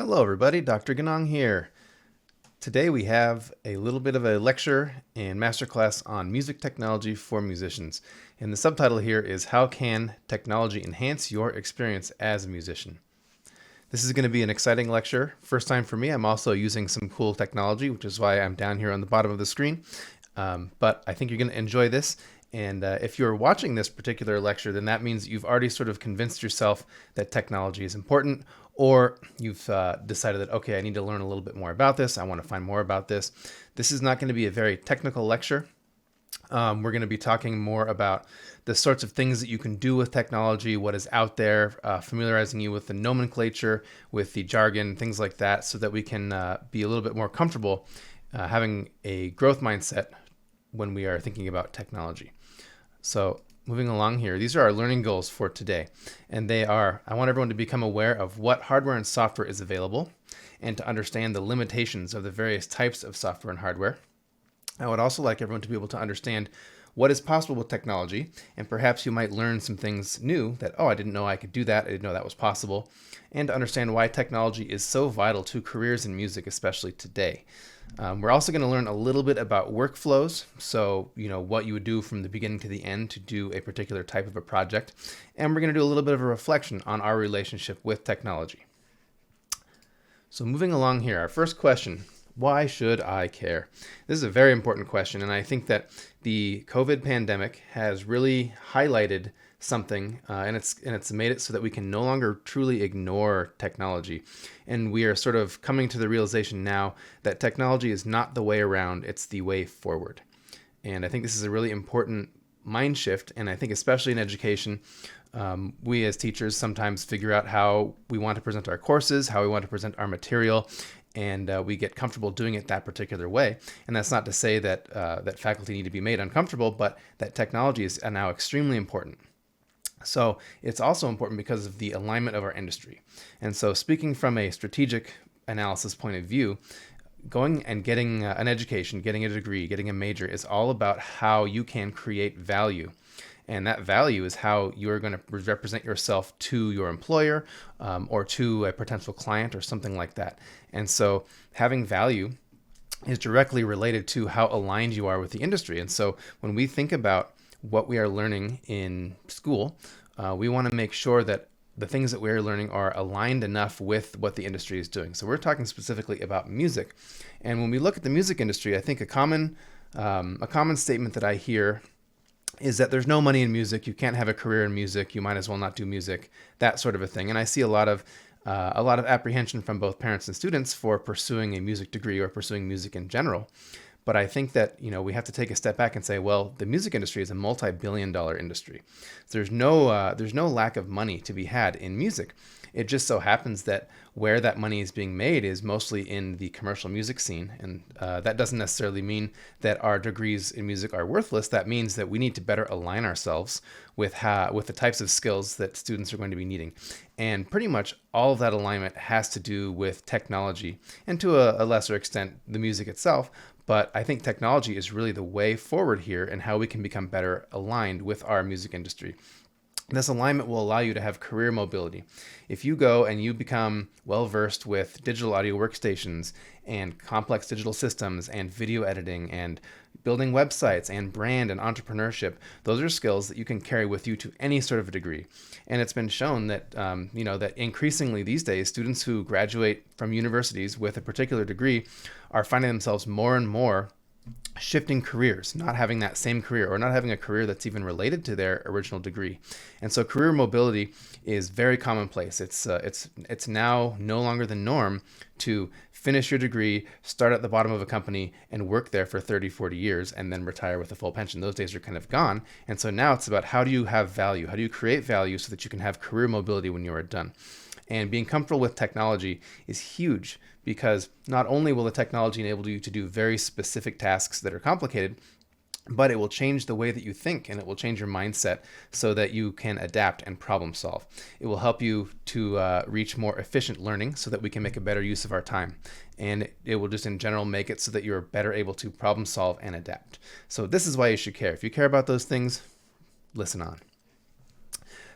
Hello everybody, Dr. Ganong here. Today we have a little bit of a lecture and masterclass on music technology for musicians. And the subtitle here is How Can Technology Enhance Your Experience as a Musician? This is going to be an exciting lecture. First time for me. I'm also using some cool technology, which is why I'm down here on the bottom of the screen. But I think you're going to enjoy this. And if you're watching this particular lecture, then that means you've already sort of convinced yourself that technology is important, or you've decided that, okay, I need to learn a little bit more about this. I want to find more about this. This is not going to be a very technical lecture. We're going to be talking more about the sorts of things that you can do with technology, what is out there, familiarizing you with the nomenclature, with the jargon, things like that, so that we can be a little bit more comfortable having a growth mindset when we are thinking about technology. So moving along here, these are our learning goals for today. And they are, I want everyone to become aware of what hardware and software is available and to understand the limitations of the various types of software and hardware. I would also like everyone to be able to understand what is possible with technology, and perhaps you might learn some things new that, oh, I didn't know I could do that, I didn't know that was possible, and to understand why technology is so vital to careers in music, especially today. We're also going to learn a little bit about workflows, so what you would do from the beginning to the end to do a particular type of a project, and we're going to do a little bit of a reflection on our relationship with technology. So moving along here, our first question. Why should I care? This is a very important question, and I think that the COVID pandemic has really highlighted something, and it's made it so that we can no longer truly ignore technology. And we are sort of coming to the realization now that technology is not the way around, it's the way forward. And I think this is a really important mind shift, and I think especially in education, we as teachers sometimes figure out how we want to present our courses, how we want to present our material, and we get comfortable doing it that particular way. And that's not to say that that faculty need to be made uncomfortable, but that technology is now extremely important. So it's also important because of the alignment of our industry. And so speaking from a strategic analysis point of view, going and getting an education, getting a degree, getting a major is all about how you can create value. And that value is how you're going to represent yourself to your employer or to a potential client or something like that. And so having value is directly related to how aligned you are with the industry. And so when we think about what we are learning in school, we want to make sure that the things that we're learning are aligned enough with what the industry is doing. So we're talking specifically about music. And when we look at the music industry, I think a common statement that I hear is that there's no money in music, you can't have a career in music, you might as well not do music, that sort of a thing. And I see a lot of apprehension from both parents and students for pursuing a music degree or pursuing music in general. But I think that we have to take a step back and say, well, the music industry is a multi-billion-dollar industry. So there's no lack of money to be had in music. It just so happens that where that money is being made is mostly in the commercial music scene. And that doesn't necessarily mean that our degrees in music are worthless. That means that we need to better align ourselves with the types of skills that students are going to be needing. And pretty much all of that alignment has to do with technology, and to a lesser extent, the music itself. But I think technology is really the way forward here and how we can become better aligned with our music industry. This alignment will allow you to have career mobility. If you go and you become well-versed with digital audio workstations and complex digital systems and video editing and building websites and brand and entrepreneurship, those are skills that you can carry with you to any sort of a degree. And it's been shown that that increasingly these days, students who graduate from universities with a particular degree are finding themselves more and more shifting careers, not having that same career, or not having a career that's even related to their original degree. And so career mobility is very commonplace. It's now no longer the norm to finish your degree, start at the bottom of a company, and work there for 30, 40 years, and then retire with a full pension. Those days are kind of gone. And so now it's about how do you have value? How do you create value so that you can have career mobility when you are done? And being comfortable with technology is huge, because not only will the technology enable you to do very specific tasks that are complicated, but it will change the way that you think, and it will change your mindset so that you can adapt and problem solve. It will help you to reach more efficient learning so that we can make a better use of our time. And it will just in general make it so that you're better able to problem solve and adapt. So this is why you should care. If you care about those things, listen on.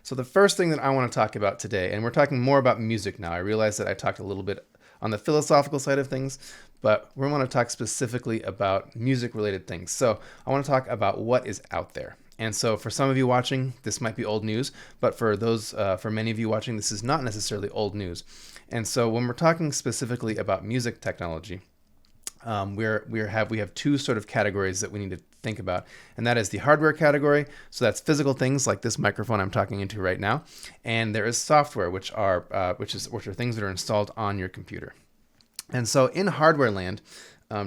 So the first thing that I want to talk about today, and we're talking more about music now. I realize that I talked a little bit on the philosophical side of things, but we want to talk specifically about music-related things. So I want to talk about what is out there. And so for some of you watching, this might be old news, but for many of you watching, this is not necessarily old news. And so when we're talking specifically about music technology, we have two sort of categories that we need to think about, and that is the hardware category. So that's physical things like this microphone I'm talking into right now, and there is software, which are things that are installed on your computer. And so in hardware land,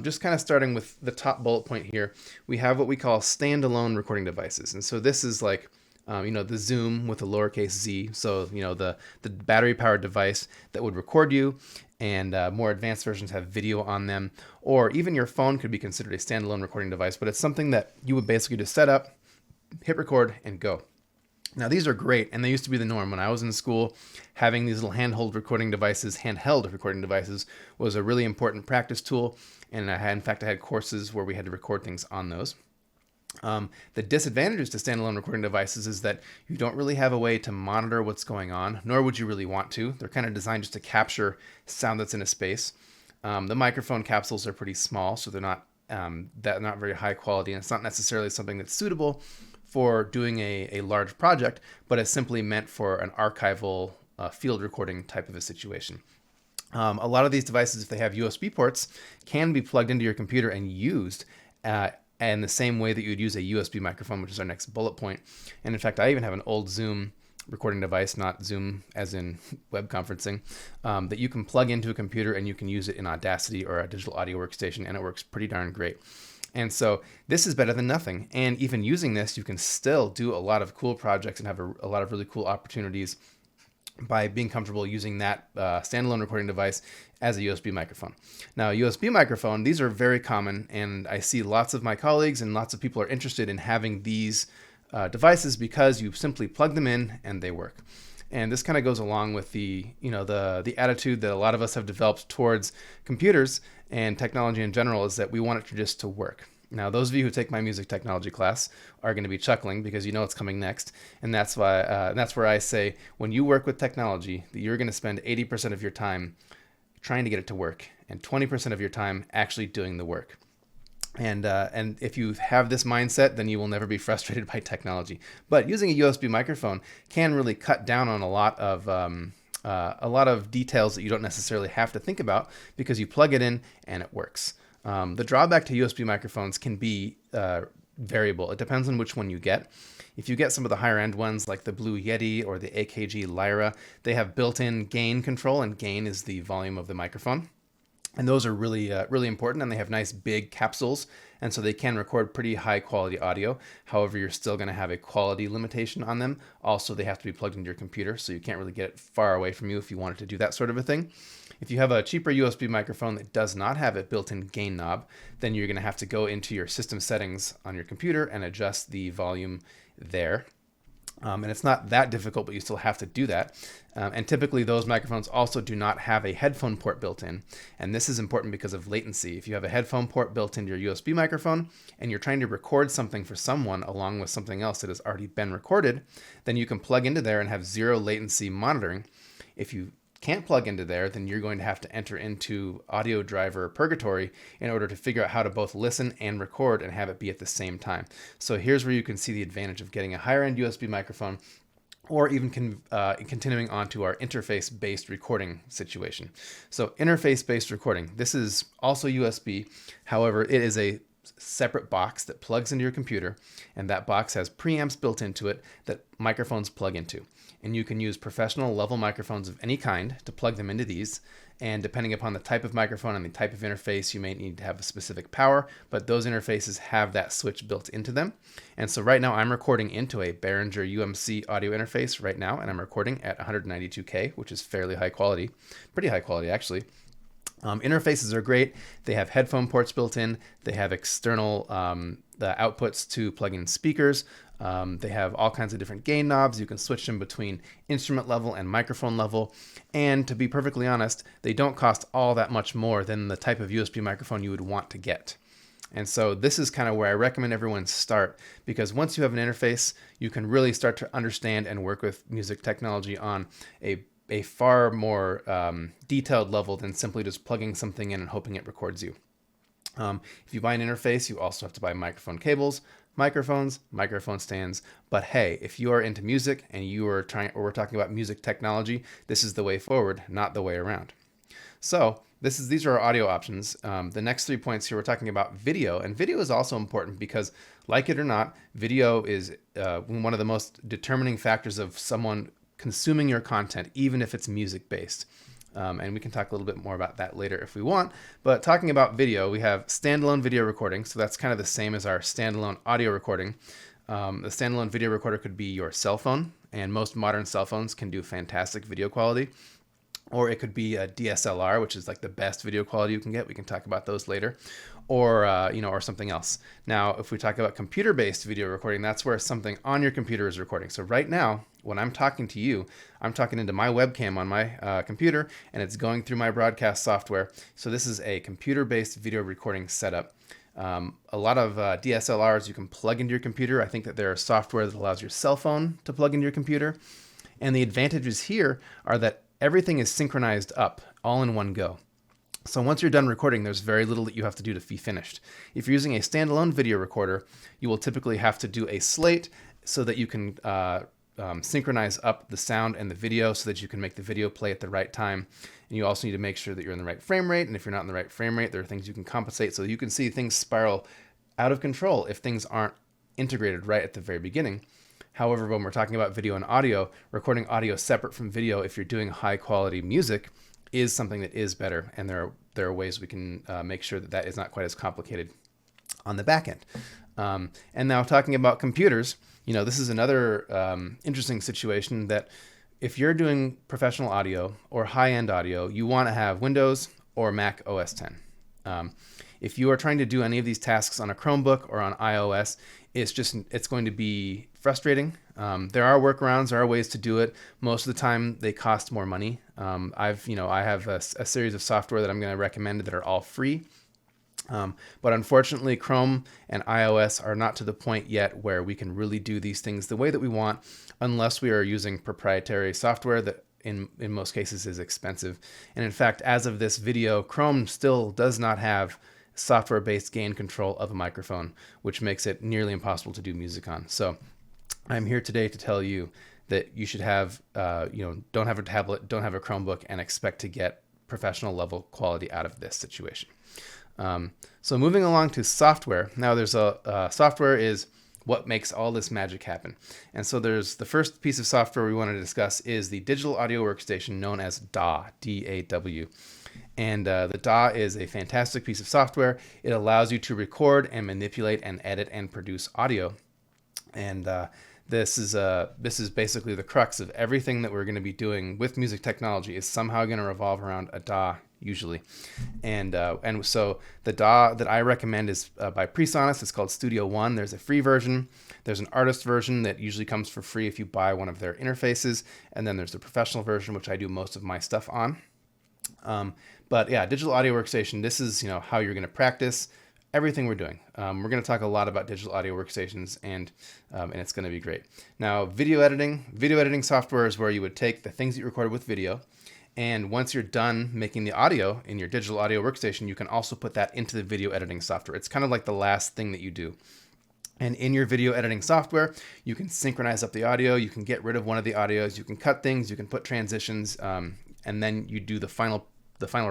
just kind of starting with the top bullet point here, we have what we call standalone recording devices, and so this is like the Zoom with a lowercase z, so the battery-powered device that would record you, and more advanced versions have video on them, or even your phone could be considered a standalone recording device, but it's something that you would basically just set up, hit record, and go. Now these are great, and they used to be the norm. When I was in school, having these little handheld recording devices was a really important practice tool, and I had courses where we had to record things on those. The disadvantages to standalone recording devices is that you don't really have a way to monitor what's going on, nor would you really want to. They're kind of designed just to capture sound that's in a space. The microphone capsules are pretty small, so they're not very high quality, and it's not necessarily something that's suitable for doing a large project, but it's simply meant for an archival field recording type of a situation. A lot of these devices, if they have USB ports, can be plugged into your computer and used in the same way that you'd use a USB microphone, which is our next bullet point. And in fact, I even have an old Zoom recording device, not Zoom as in web conferencing, that you can plug into a computer and you can use it in Audacity or a digital audio workstation, and it works pretty darn great. And so this is better than nothing. And even using this, you can still do a lot of cool projects and have a lot of really cool opportunities by being comfortable using that standalone recording device as a USB microphone. Now, a USB microphone, these are very common, and I see lots of my colleagues and lots of people are interested in having these devices because you simply plug them in and they work. And this kind of goes along with the attitude that a lot of us have developed towards computers and technology in general, is that we want it just to work. Now, those of you who take my music technology class are going to be chuckling because you know it's coming next, and that's where I say when you work with technology, that you're going to spend 80% of your time trying to get it to work, and 20% of your time actually doing the work. And if you have this mindset, then you will never be frustrated by technology. But using a USB microphone can really cut down on a lot of details that you don't necessarily have to think about because you plug it in and it works. The drawback to USB microphones can be variable. It depends on which one you get. If you get some of the higher end ones like the Blue Yeti or the AKG Lyra, they have built-in gain control, and gain is the volume of the microphone. And those are really important, and they have nice big capsules, and so they can record pretty high quality audio. However, you're still going to have a quality limitation on them. Also, they have to be plugged into your computer, so you can't really get it far away from you if you wanted to do that sort of a thing. If you have a cheaper USB microphone that does not have a built-in gain knob, then you're going to have to go into your system settings on your computer and adjust the volume there. And it's not that difficult, but you still have to do that. And typically those microphones also do not have a headphone port built in. And this is important because of latency. If you have a headphone port built into your USB microphone and you're trying to record something for someone along with something else that has already been recorded, then you can plug into there and have zero latency monitoring. If you can't plug into there, then you're going to have to enter into audio driver purgatory in order to figure out how to both listen and record and have it be at the same time. So here's where you can see the advantage of getting a higher end USB microphone, or even continuing on to our interface-based recording situation. So interface-based recording, this is also USB. However, it is a separate box that plugs into your computer, and that box has preamps built into it that microphones plug into. And you can use professional level microphones of any kind to plug them into these. And depending upon the type of microphone and the type of interface, you may need to have a specific power, but those interfaces have that switch built into them. And so right now I'm recording into a Behringer UMC audio interface right now, and I'm recording at 192K, which is fairly high quality, pretty high quality actually. Interfaces are great. They have headphone ports built in. They have external the outputs to plug in speakers. They have all kinds of different gain knobs. You can switch them between instrument level and microphone level. And to be perfectly honest, they don't cost all that much more than the type of USB microphone you would want to get. And so this is kind of where I recommend everyone start, because once you have an interface, you can really start to understand and work with music technology on a a far more detailed level than simply just plugging something in and hoping it records you. If you buy an interface, you also have to buy microphone cables, microphones, microphone stands. But hey, if you are into music and we're talking about music technology, this is the way forward, not the way around. So these are our audio options. The next 3 points here, we're talking about video, and video is also important because, like it or not, video is one of the most determining factors of someone consuming your content, even if it's music based. And we can talk a little bit more about that later if we want. But talking about video, we have standalone video recording. So that's kind of the same as our standalone audio recording. The standalone video recorder could be your cell phone, and most modern cell phones can do fantastic video quality. Or it could be a DSLR, which is like the best video quality you can get. We can talk about those later. Or, or something else. Now, if we talk about computer-based video recording, that's where something on your computer is recording. So right now, when I'm talking to you, I'm talking into my webcam on my computer, and it's going through my broadcast software. So this is a computer-based video recording setup. A lot of DSLRs you can plug into your computer. I think that there are software that allows your cell phone to plug into your computer. And the advantages here are that everything is synchronized up all in one go. So once you're done recording, there's very little that you have to do to be finished. If you're using a standalone video recorder, you will typically have to do a slate so that you can synchronize up the sound and the video so that you can make the video play at the right time. And you also need to make sure that you're in the right frame rate. And if you're not in the right frame rate, there are things you can compensate so you can see things spiral out of control if things aren't integrated right at the very beginning. However, when we're talking about video and audio, recording audio separate from video, if you're doing high quality music, is something that is better. And there are ways we can make sure that is not quite as complicated on the back end. And now talking about computers, this is another interesting situation that if you're doing professional audio or high-end audio, you want to have Windows or Mac OS X. If you are trying to do any of these tasks on a Chromebook or on iOS, it's going to be frustrating. There are workarounds, there are ways to do it. Most of the time they cost more money. I have a series of software that I'm going to recommend that are all free. But unfortunately, Chrome and iOS are not to the point yet where we can really do these things the way that we want, unless we are using proprietary software that in most cases is expensive. And in fact, as of this video, Chrome still does not have software-based gain control of a microphone, which makes it nearly impossible to do music on. So I'm here today to tell you that you should have, don't have a tablet, don't have a Chromebook, and expect to get professional level quality out of this situation. So moving along to software. Now there's software is what makes all this magic happen. And so there's the first piece of software we want to discuss is the digital audio workstation known as DAW, D-A-W. And the DAW is a fantastic piece of software. It allows you to record and manipulate and edit and produce audio. And this is basically the crux of everything that we're going to be doing with music technology is somehow going to revolve around a DAW usually. And so the DAW that I recommend is by PreSonus. It's called Studio One. There's a free version. There's an artist version that usually comes for free if you buy one of their interfaces. And then there's the professional version, which I do most of my stuff on. But yeah, digital audio workstation, this is, how you're going to practice everything we're doing. We're going to talk a lot about digital audio workstations and it's going to be great. Now, video editing software is where you would take the things that you recorded with video. And once you're done making the audio in your digital audio workstation, you can also put that into the video editing software. It's kind of like the last thing that you do. And in your video editing software, you can synchronize up the audio. You can get rid of one of the audios. You can cut things. You can put transitions. And then you do the final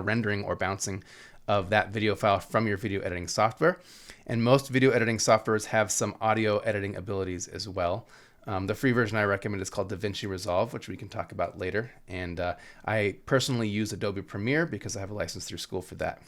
rendering or bouncing of that video file from your video editing software. And most video editing softwares have some audio editing abilities as well. The free version I recommend is called DaVinci Resolve, which we can talk about later. And I personally use Adobe Premiere because I have a license through school for that.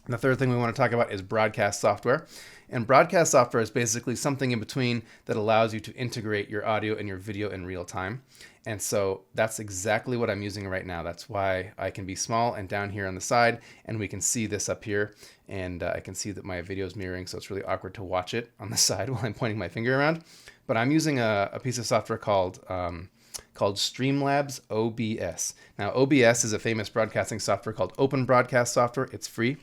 And the third thing we want to talk about is broadcast software. And broadcast software is basically something in between that allows you to integrate your audio and your video in real time. And so that's exactly what I'm using right now. That's why I can be small and down here on the side, and we can see this up here. And I can see that my video is mirroring, so it's really awkward to watch it on the side while I'm pointing my finger around. But I'm using a piece of software called Streamlabs OBS. Now, OBS is a famous broadcasting software called Open Broadcast Software. It's free.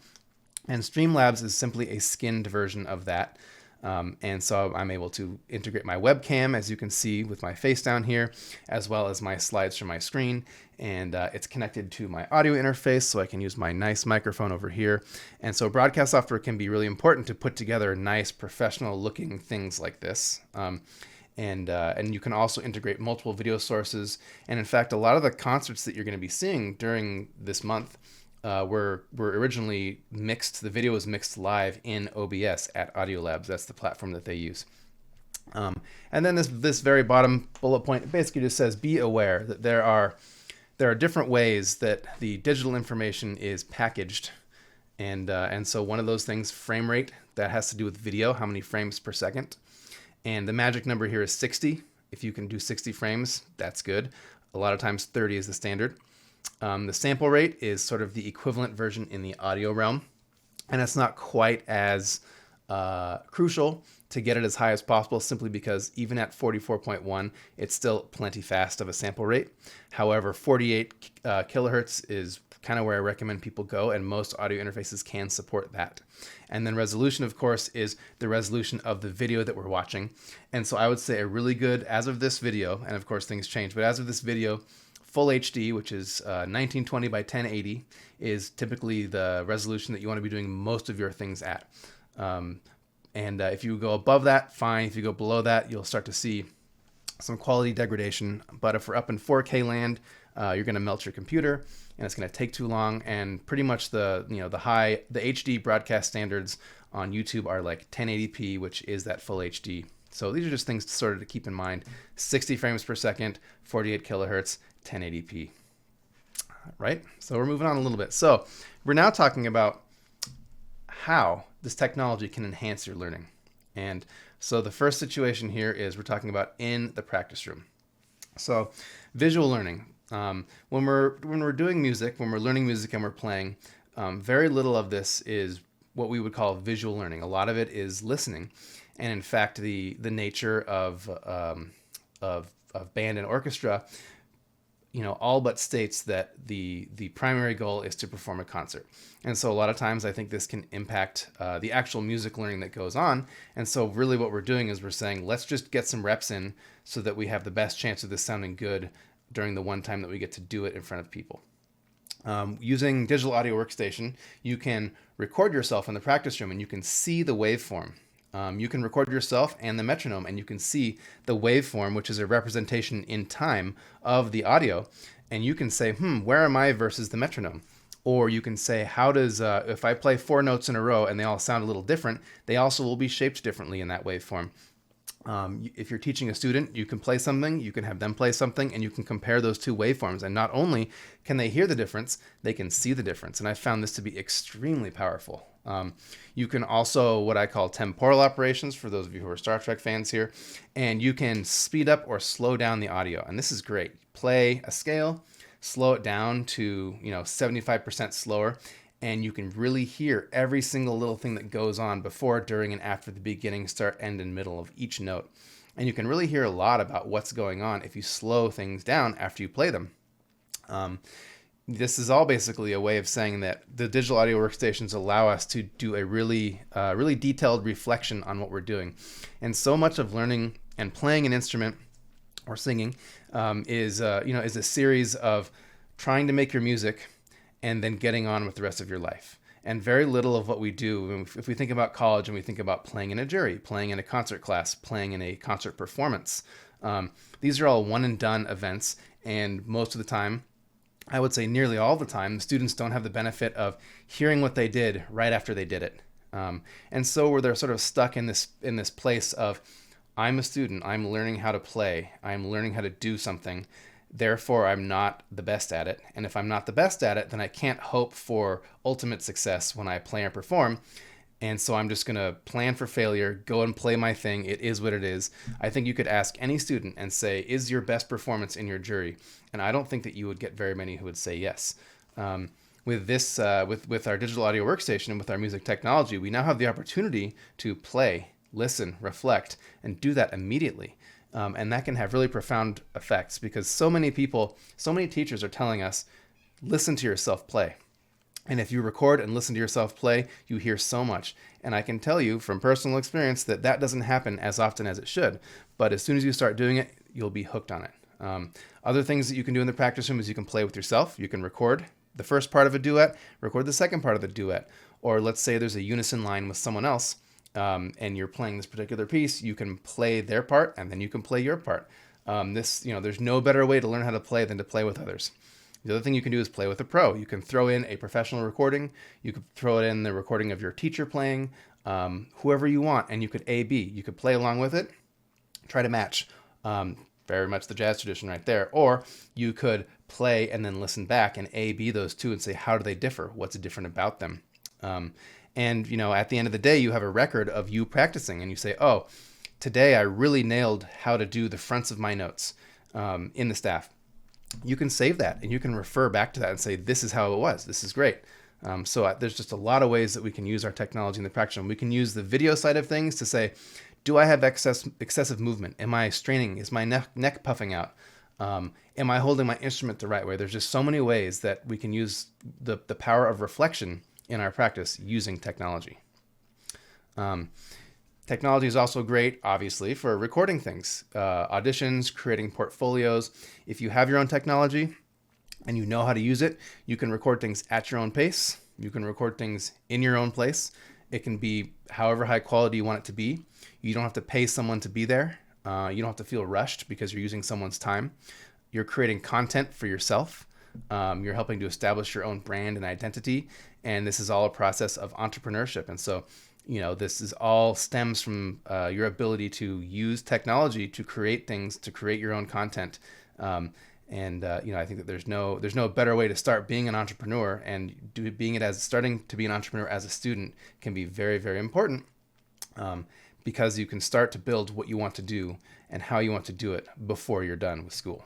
And Streamlabs is simply a skinned version of that. And so I'm able to integrate my webcam, as you can see with my face down here, as well as my slides from my screen. And it's connected to my audio interface, so I can use my nice microphone over here. And so broadcast software can be really important to put together nice professional looking things like this. And you can also integrate multiple video sources. And in fact, a lot of the concerts that you're going to be seeing during this month were originally mixed. The video was mixed live in OBS at Audiolabs. That's the platform that they use. And then this very bottom bullet point basically just says, be aware that there are different ways that the digital information is packaged. And so one of those things, frame rate, that has to do with video, how many frames per second. And the magic number here is 60. If you can do 60 frames, that's good. A lot of times 30 is the standard. The sample rate is sort of the equivalent version in the audio realm. And it's not quite as crucial to get it as high as possible, simply because even at 44.1, it's still plenty fast of a sample rate. However, 48 kilohertz is kind of where I recommend people go, and most audio interfaces can support that. And then resolution, of course, is the resolution of the video that we're watching. And so I would say a really good, as of this video, and of course things change, but as of this video, full HD, which is 1920 by 1080, is typically the resolution that you want to be doing most of your things at. And if you go above that, fine. If you go below that, you'll start to see some quality degradation. But if we're up in 4K land, you're going to melt your computer, and it's going to take too long. And pretty much the HD broadcast standards on YouTube are like 1080p, which is that full HD. So these are just things sort of to keep in mind. 60 frames per second, 48 kilohertz, 1080p. Right? So we're moving on a little bit. So we're now talking about how this technology can enhance your learning. And so the first situation here is we're talking about in the practice room. So visual learning. When we're doing music, when we're learning music and we're playing, very little of this is what we would call visual learning. A lot of it is listening. And in fact, the nature of band and orchestra, all but states that the primary goal is to perform a concert. And so a lot of times I think this can impact the actual music learning that goes on. And so really what we're doing is we're saying, let's just get some reps in so that we have the best chance of this sounding good during the one time that we get to do it in front of people. Using Digital Audio Workstation, you can record yourself in the practice room and you can see the waveform. You can record yourself and the metronome, and you can see the waveform, which is a representation in time of the audio. And you can say, where am I versus the metronome? Or you can say, how does, if I play 4 notes in a row and they all sound a little different, they also will be shaped differently in that waveform. If you're teaching a student, you can play something, you can have them play something, and you can compare those two waveforms. And not only can they hear the difference, they can see the difference. And I found this to be extremely powerful. You can also what I call temporal operations, for those of you who are Star Trek fans here, and you can speed up or slow down the audio. And this is great. Play a scale, slow it down to 75% slower, and you can really hear every single little thing that goes on before, during, and after the beginning, start, end, and middle of each note. And you can really hear a lot about what's going on if you slow things down after you play them. This is all basically a way of saying that the digital audio workstations allow us to do a really detailed reflection on what we're doing. And so much of learning and playing an instrument or singing is a series of trying to make your music and then getting on with the rest of your life. And very little of what we do, if we think about college and we think about playing in a jury, playing in a concert class, playing in a concert performance, these are all one and done events. And most of the time, I would say nearly all the time, the students don't have the benefit of hearing what they did right after they did it. And so where they're sort of stuck in this place of, I'm a student, I'm learning how to play, I'm learning how to do something, therefore I'm not the best at it. And if I'm not the best at it, then I can't hope for ultimate success when I play and perform. And so I'm just going to plan for failure, go and play my thing. It is what it is. I think you could ask any student and say, is your best performance in your jury? And I don't think that you would get very many who would say yes. With this, with our digital audio workstation and with our music technology, we now have the opportunity to play, listen, reflect, and do that immediately. And that can have really profound effects, because so many teachers are telling us, listen to yourself play. And if you record and listen to yourself play, you hear so much. And I can tell you from personal experience that that doesn't happen as often as it should. But as soon as you start doing it, you'll be hooked on it. Other things that you can do in the practice room is you can play with yourself. You can record the first part of a duet, record the second part of the duet. Or let's say there's a unison line with someone else, and you're playing this particular piece. You can play their part, and then you can play your part. There's no better way to learn how to play than to play with others. The other thing you can do is play with a pro. You can throw in a professional recording. You could throw it in the recording of your teacher playing, whoever you want, and you could A/B. You could play along with it, try to match. Very much the jazz tradition right there. Or you could play and then listen back and A/B those two and say, how do they differ? What's different about them? And at the end of the day, you have a record of you practicing, and you say, oh, today I really nailed how to do the fronts of my notes in the staff. You can save that and you can refer back to that and say, this is how it was. This is great. There's just a lot of ways that we can use our technology in the practice room. We can use the video side of things to say, do I have excessive movement? Am I straining? Is my neck puffing out? Am I holding my instrument the right way? There's just so many ways that we can use the power of reflection in our practice using technology. Technology is also great, obviously, for recording things, auditions, creating portfolios. If you have your own technology and you know how to use it, you can record things at your own pace. You can record things in your own place. It can be however high quality you want it to be. You don't have to pay someone to be there. You don't have to feel rushed because you're using someone's time. You're creating content for yourself. You're helping to establish your own brand and identity. And this is all a process of entrepreneurship. And so, this is all stems from your ability to use technology to create things, to create your own content. I think that there's no better way to start being an entrepreneur, and starting to be an entrepreneur as a student can be very, very important, because you can start to build what you want to do and how you want to do it before you're done with school.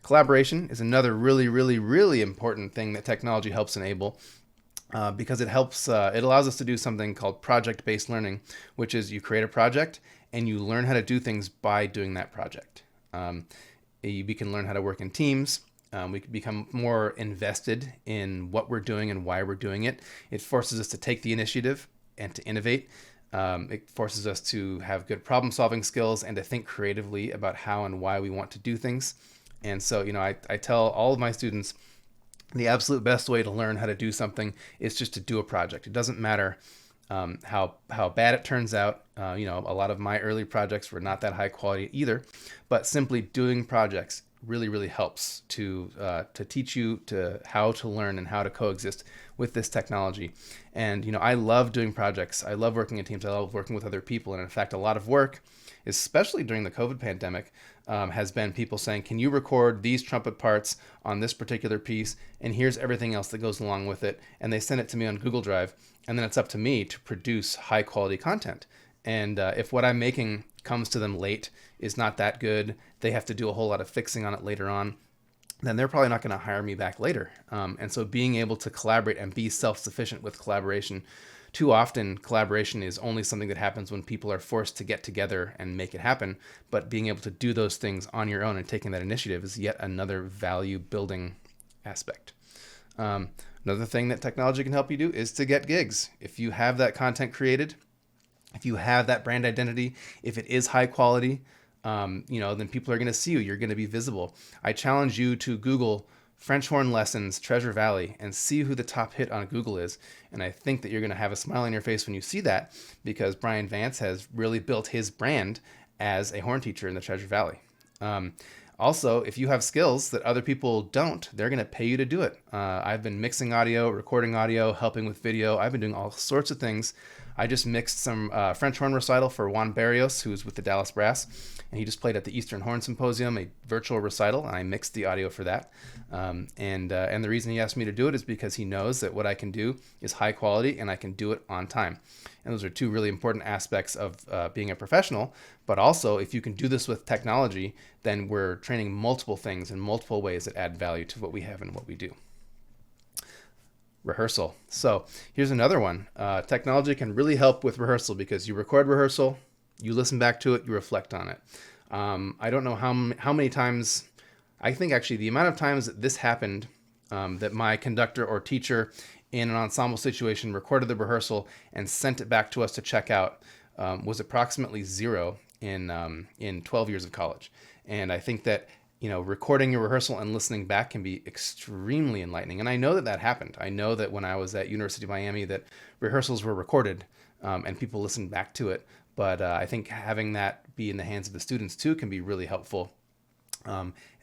Collaboration is another really, really, really important thing that technology helps enable. Because it allows us to do something called project-based learning, which is you create a project and you learn how to do things by doing that project. We can learn how to work in teams. We can become more invested in what we're doing and why we're doing it. It forces us to take the initiative and to innovate. It forces us to have good problem-solving skills and to think creatively about how and why we want to do things. And so, I tell all of my students, the absolute best way to learn how to do something is just to do a project. It doesn't matter how bad it turns out. A lot of my early projects were not that high quality either, but simply doing projects really, really helps to teach you to how to learn and how to coexist with this technology. And I love doing projects. I love working in teams. I love working with other people. And in fact, a lot of work, especially during the COVID pandemic, has been people saying, can you record these trumpet parts on this particular piece? And here's everything else that goes along with it. And they send it to me on Google Drive. And then it's up to me to produce high quality content. And if what I'm making comes to them late, is not that good, they have to do a whole lot of fixing on it later on, then they're probably not going to hire me back later. And so being able to collaborate and be self-sufficient with collaboration, too often collaboration is only something that happens when people are forced to get together and make it happen. But being able to do those things on your own and taking that initiative is yet another value building aspect. Another thing that technology can help you do is to get gigs. If you have that content created, if you have that brand identity, if it is high quality, then people are going to see you. You're going to be visible. I challenge you to Google French horn lessons, Treasure Valley, and see who the top hit on Google is. And I think that you're going to have a smile on your face when you see that, because Brian Vance has really built his brand as a horn teacher in the Treasure Valley. Also, if you have skills that other people don't, they're going to pay you to do it. I've been mixing audio, recording audio, helping with video. I've been doing all sorts of things. I just mixed some French horn recital for Juan Barrios, who's with the Dallas Brass, and he just played at the Eastern Horn Symposium, a virtual recital, and I mixed the audio for that. And the reason he asked me to do it is because he knows that what I can do is high quality and I can do it on time. And those are two really important aspects of being a professional. But also, if you can do this with technology, then we're training multiple things in multiple ways that add value to what we have and what we do. Rehearsal. So here's another one. Technology can really help with rehearsal because you record rehearsal, you listen back to it, you reflect on it. I don't know how many times, I think actually the amount of times that this happened that my conductor or teacher in an ensemble situation recorded the rehearsal and sent it back to us to check out was approximately 0 in 12 years of college. And I think that recording your rehearsal and listening back can be extremely enlightening. And I know that happened. I know that when I was at University of Miami that rehearsals were recorded and people listened back to it. But I think having that be in the hands of the students too can be really helpful.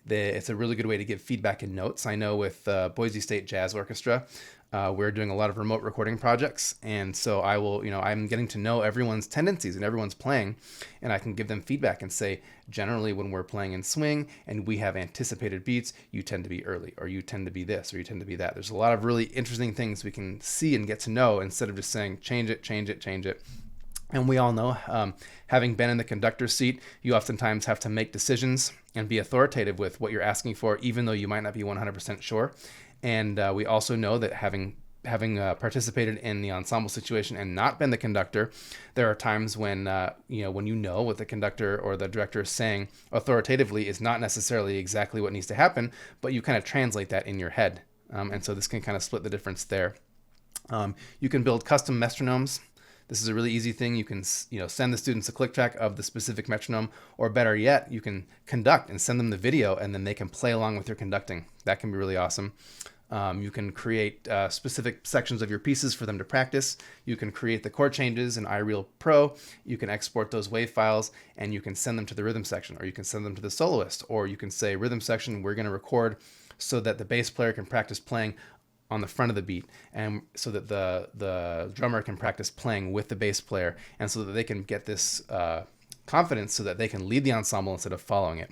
It's a really good way to give feedback and notes. I know with Boise State Jazz Orchestra, we're doing a lot of remote recording projects. And so I'm getting to know everyone's tendencies and everyone's playing, and I can give them feedback and say, generally when we're playing in swing and we have anticipated beats, you tend to be early, or you tend to be this, or you tend to be that. There's a lot of really interesting things we can see and get to know instead of just saying, change it, change it, change it. And we all know, having been in the conductor's seat, you oftentimes have to make decisions and be authoritative with what you're asking for, even though you might not be 100% sure. And we also know that having participated in the ensemble situation and not been the conductor, there are times when when what the conductor or the director is saying authoritatively is not necessarily exactly what needs to happen, but you kind of translate that in your head. And so this can kind of split the difference there. You can build custom metronomes. This is a really easy thing. You can send the students a click track of the specific metronome, or better yet, you can conduct and send them the video, and then they can play along with your conducting. That can be really awesome. You can create specific sections of your pieces for them to practice. You can create the chord changes in iReal Pro. You can export those WAV files, and you can send them to the rhythm section, or you can send them to the soloist, or you can say, rhythm section, we're going to record so that the bass player can practice playing on the front of the beat, and so that the drummer can practice playing with the bass player, and so that they can get this confidence so that they can lead the ensemble instead of following it.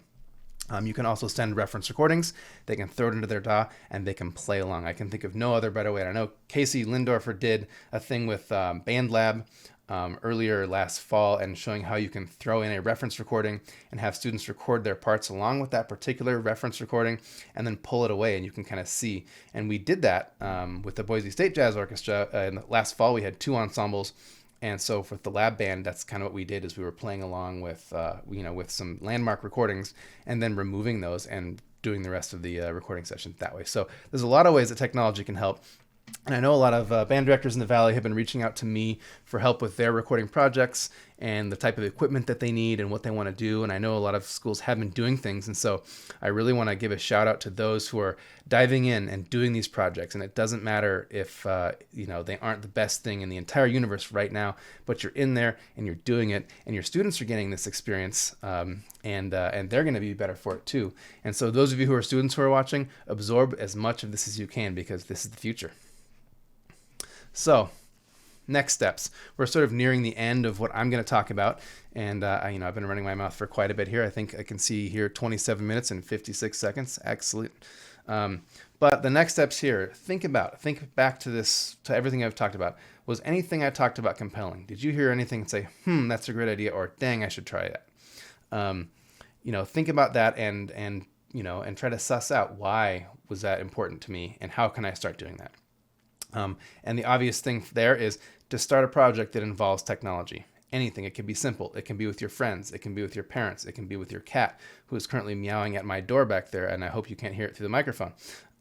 You can also send reference recordings. They can throw it into their DAW and they can play along. I can think of no other better way. And I know Casey Lindorfer did a thing with BandLab earlier last fall, and showing how you can throw in a reference recording and have students record their parts along with that particular reference recording and then pull it away, and you can kind of see. And we did that with the Boise State Jazz Orchestra. In the last fall, we had 2 ensembles. And so for the lab band, that's kind of what we did, is we were playing along with, with some landmark recordings and then removing those and doing the rest of the recording session that way. So there's a lot of ways that technology can help. And I know a lot of band directors in the Valley have been reaching out to me for help with their recording projects and the type of equipment that they need and what they want to do. And I know a lot of schools have been doing things. And so I really want to give a shout out to those who are diving in and doing these projects. And it doesn't matter if, they aren't the best thing in the entire universe right now, but you're in there and you're doing it, and your students are getting this experience, and they're going to be better for it too. And so those of you who are students who are watching, absorb as much of this as you can, because this is the future. So, next steps. We're sort of nearing the end of what I'm going to talk about, and I've been running my mouth for quite a bit here. I think I can see here 27 minutes and 56 seconds. Excellent. But the next steps here, think back to everything I've talked about. Was anything I talked about compelling? Did you hear anything and say, that's a great idea, or dang, I should try that? Think about that and try to suss out, why was that important to me, and how can I start doing that? And the obvious thing there is to start a project that involves technology. Anything. It can be simple. It can be with your friends. It can be with your parents. It can be with your cat, who is currently meowing at my door back there, and I hope you can't hear it through the microphone.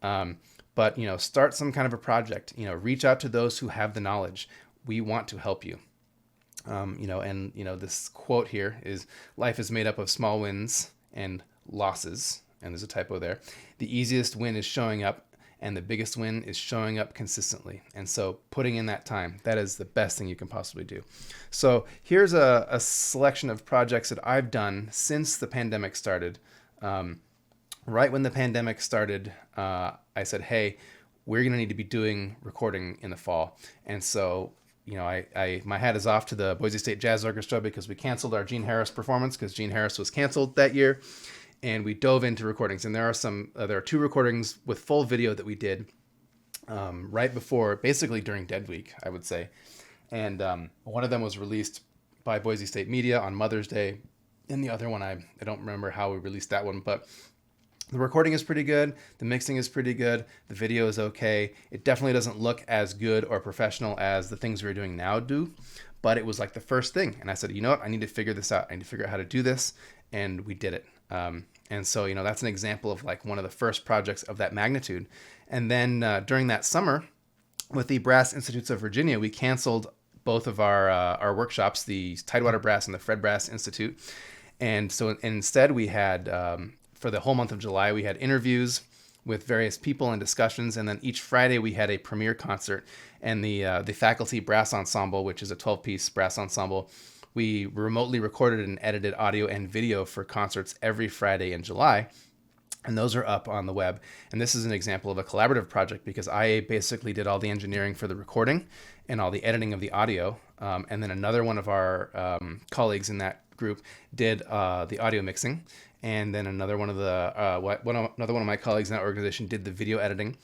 But start some kind of a project. Reach out to those who have the knowledge. We want to help you. This quote here is, life is made up of small wins and losses, and there's a typo there. The easiest win is showing up, and the biggest win is showing up consistently. And so putting in that time, that is the best thing you can possibly do. So here's a selection of projects that I've done since the pandemic started. Right when the pandemic started, I said, hey, we're going to need to be doing recording in the fall. And so, my hat is off to the Boise State Jazz Orchestra, because we canceled our Gene Harris performance because Gene Harris was canceled that year. And we dove into recordings, and there are 2 recordings with full video that we did right before, basically during Dead Week, I would say. And one of them was released by Boise State Media on Mother's Day, and the other one, I don't remember how we released that one, but the recording is pretty good, the mixing is pretty good, the video is okay. It definitely doesn't look as good or professional as the things we're doing now do, but it was like the first thing. And I said, you know what, I need to figure this out. I need to figure out how to do this, and we did it. And so, that's an example of like one of the first projects of that magnitude. And then during that summer, with the Brass Institutes of Virginia, we canceled both of our workshops, the Tidewater Brass and the Fred Brass Institute. And so instead we had, for the whole month of July, we had interviews with various people and discussions. And then each Friday we had a premiere concert. And the faculty brass ensemble, which is a 12-piece brass ensemble, we remotely recorded and edited audio and video for concerts every Friday in July. And those are up on the web. And this is an example of a collaborative project because I basically did all the engineering for the recording and all the editing of the audio. And then another one of our colleagues in that group did the audio mixing. And then another one of my colleagues in that organization did the video editing.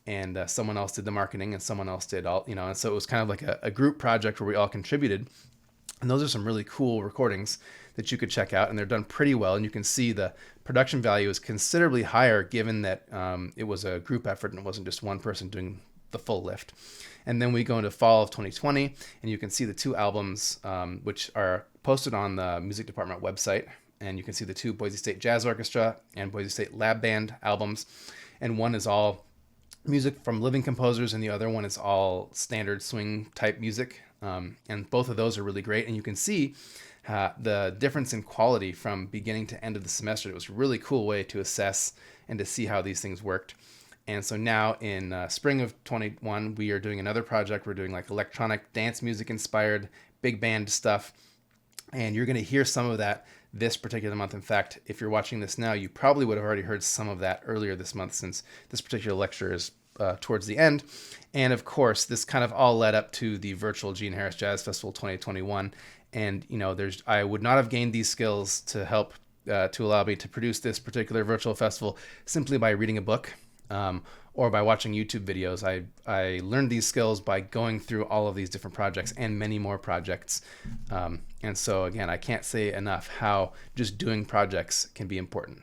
And someone else did the marketing, and someone else did all, and so it was kind of like a group project where we all contributed. And those are some really cool recordings that you could check out, and they're done pretty well. And you can see the production value is considerably higher given that it was a group effort and it wasn't just one person doing the full lift. And then we go into fall of 2020, and you can see the two albums, which are posted on the music department website. And you can see the two Boise State Jazz Orchestra and Boise State Lab Band albums. And one is all music from living composers, and the other one is all standard swing type music. And both of those are really great. And you can see the difference in quality from beginning to end of the semester. It was a really cool way to assess and to see how these things worked. And so now in spring of 21, we are doing another project. We're doing like electronic dance music inspired big band stuff. And you're going to hear some of that this particular month. In fact, if you're watching this now, you probably would have already heard some of that earlier this month, since this particular lecture is towards the end. And of course, this kind of all led up to the virtual Gene Harris Jazz Festival 2021. And, I would not have gained these skills to help to allow me to produce this particular virtual festival simply by reading a book or by watching YouTube videos. I learned these skills by going through all of these different projects and many more projects. And so, again, I can't say enough how just doing projects can be important.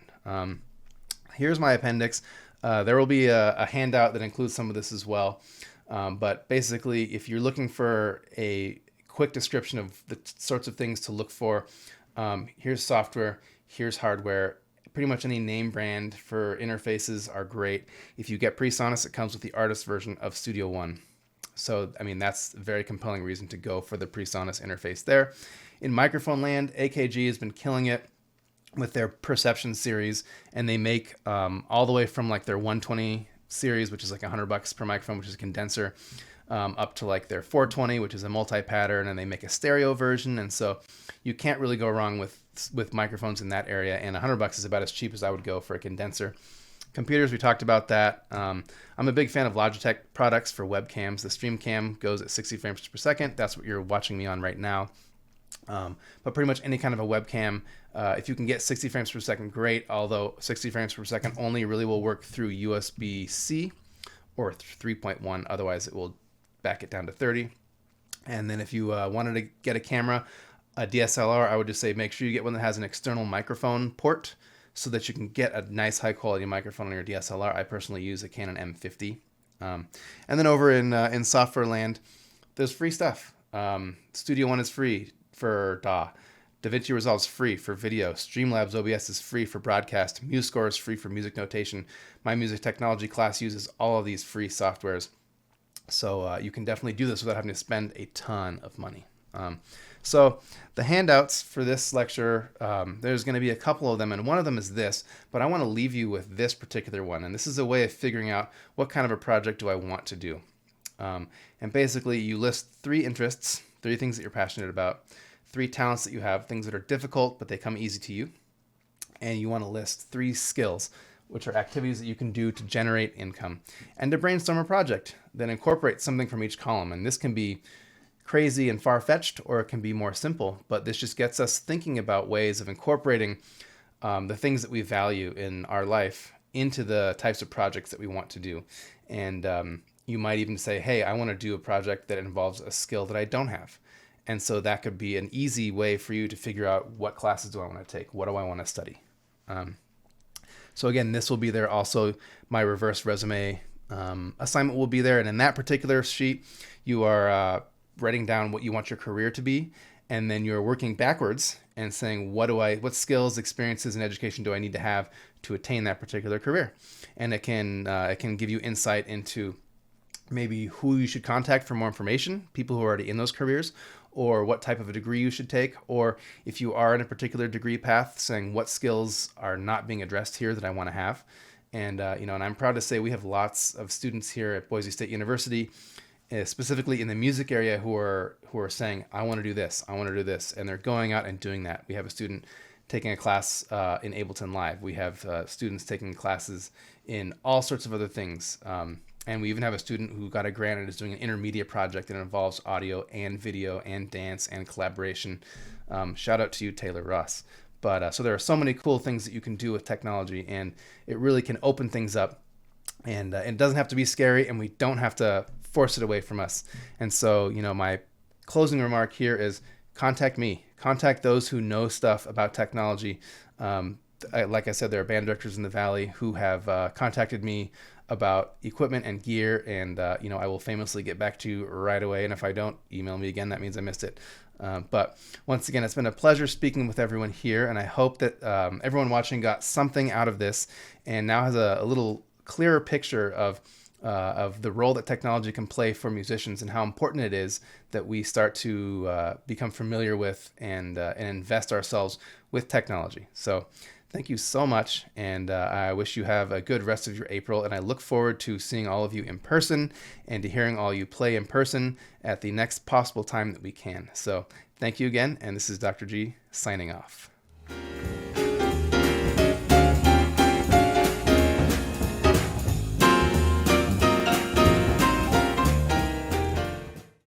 Here's my appendix. There will be a handout that includes some of this as well. But basically, if you're looking for a quick description of the sorts of things to look for, here's software, here's hardware. Pretty much any name brand for interfaces are great. If you get PreSonus, it comes with the artist version of Studio One. So, that's a very compelling reason to go for the PreSonus interface there. In microphone land, AKG has been killing it with their Perception series, and they make all the way from like their 120 series, which is like $100 per microphone, which is a condenser, up to like their 420, which is a multi-pattern, and they make a stereo version. And so you can't really go wrong with microphones in that area. And $100 is about as cheap as I would go for a condenser. Computers, we talked about that. I'm a big fan of Logitech products for webcams. The StreamCam goes at 60 frames per second. That's what you're watching me on right now. But pretty much any kind of a webcam, if you can get 60 frames per second, great. Although 60 frames per second only really will work through USB-C or 3.1. Otherwise, it will back it down to 30. And then if you wanted to get a camera, a DSLR, I would just say make sure you get one that has an external microphone port so that you can get a nice high quality microphone on your DSLR. I personally use a Canon M50. And then over in software land, there's free stuff. Studio One is free for DAW. DaVinci Resolve is free for video. Streamlabs OBS is free for broadcast. MuseScore is free for music notation. My music technology class uses all of these free softwares. So you can definitely do this without having to spend a ton of money. So the handouts for this lecture, there's going to be a couple of them, and one of them is this, but I want to leave you with this particular one. And this is a way of figuring out what kind of a project do I want to do. And basically you list 3 interests, 3 things that you're passionate about, 3 talents that you have, things that are difficult, but they come easy to you. And you want to list 3 skills, which are activities that you can do to generate income, and to brainstorm a project that incorporates something from each column. And this can be crazy and far-fetched, or it can be more simple, but this just gets us thinking about ways of incorporating the things that we value in our life into the types of projects that we want to do. And you might even say, hey, I want to do a project that involves a skill that I don't have. And so that could be an easy way for you to figure out, what classes do I want to take? What do I want to study? So again, this will be there. Also, my reverse resume assignment will be there. And in that particular sheet, you are writing down what you want your career to be. and then you're working backwards and saying, what skills, experiences, and education do I need to have to attain that particular career? And it can give you insight into maybe who you should contact for more information, people who are already in those careers, or what type of a degree you should take, or if you are in a particular degree path, saying what skills are not being addressed here that I want to have. And and I'm proud to say we have lots of students here at Boise State University, specifically in the music area, who are saying, I want to do this, and they're going out and doing that. We have a student taking a class in Ableton Live. We have students taking classes in all sorts of other things. And we even have a student who got a grant and is doing an intermediate project that involves audio and video and dance and collaboration. Shout out to you, Taylor Ross. But so there are so many cool things that you can do with technology, and it really can open things up. And it doesn't have to be scary, and we don't have to force it away from us. And so, my closing remark here is contact me. Contact those who know stuff about technology. Like I said, there are band directors in the Valley who have contacted me about equipment and gear, and I will famously get back to you right away. And if I don't, email me again. That means I missed it. But once again, it's been a pleasure speaking with everyone here, and I hope that everyone watching got something out of this and now has a little clearer picture of the role that technology can play for musicians and how important it is that we start to become familiar with and invest ourselves with technology. So thank you so much, and I wish you have a good rest of your April, and I look forward to seeing all of you in person and to hearing all you play in person at the next possible time that we can. So thank you again, and this is Dr. G signing off.